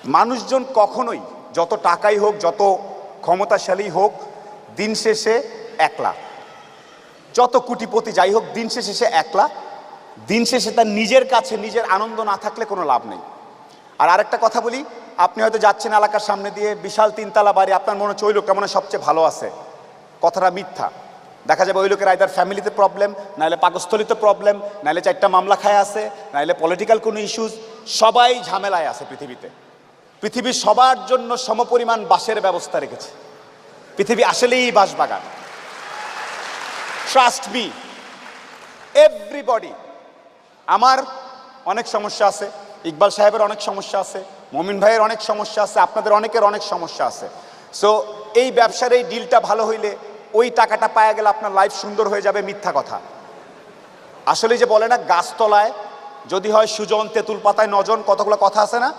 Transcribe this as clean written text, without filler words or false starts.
মানুষজন কখনোই যত টাকাই হোক, যত ক্ষমতাশালী হোক, দিন শেষে একলা। যত কোটিপতি যাই হোক, দিন শেষে সে একলা। দিন শেষে তার নিজের কাছে নিজের আনন্দ না থাকলে কোনো লাভ নেই। আর আরেকটা কথা বলি, আপনি হয়তো যাচ্ছেন এলাকার সামনে দিয়ে, বিশাল 3 তলা বাড়ি, আপনার মনে হচ্ছে ওই লোকটা মনে হয় সবচেয়ে ভালো আছে। কথাটা মিথ্যা। দেখা যাবে ওই লোকের আইদার ফ্যামিলিতে প্রবলেম, নাহলে পাকস্থলিতে প্রবলেম, নাহলে 4টা মামলা খায় আছে, নাহলে পলিটিক্যাল কোনো ইস্যুস। সবাই ঝামেলায় আছে পৃথিবীতে। পৃথিবীর সবার জন্য সমপরিমাণ বাসের ব্যবস্থা রেখেছে। পৃথিবী আসলেই বাসবাগান। Trust me, everybody. আমার অনেক সমস্যা আছে, ইকবাল সাহেবের অনেক সমস্যা আছে, মমিন ভাইয়ের অনেক সমস্যা আছে, আপনাদের অনেকের অনেক সমস্যা আছে। সো এই ব্যবসার এই ডিলটা ভালো হইলে, ওই টাকাটা পাওয়া গেলে আপনার লাইফ সুন্দর হয়ে যাবে, মিথ্যা কথা। আসলে যে বলে না, গাছতলায় যদি হয় সুজন, তেঁতুল পাতায় নজন, কতগুলো কথা আছে না?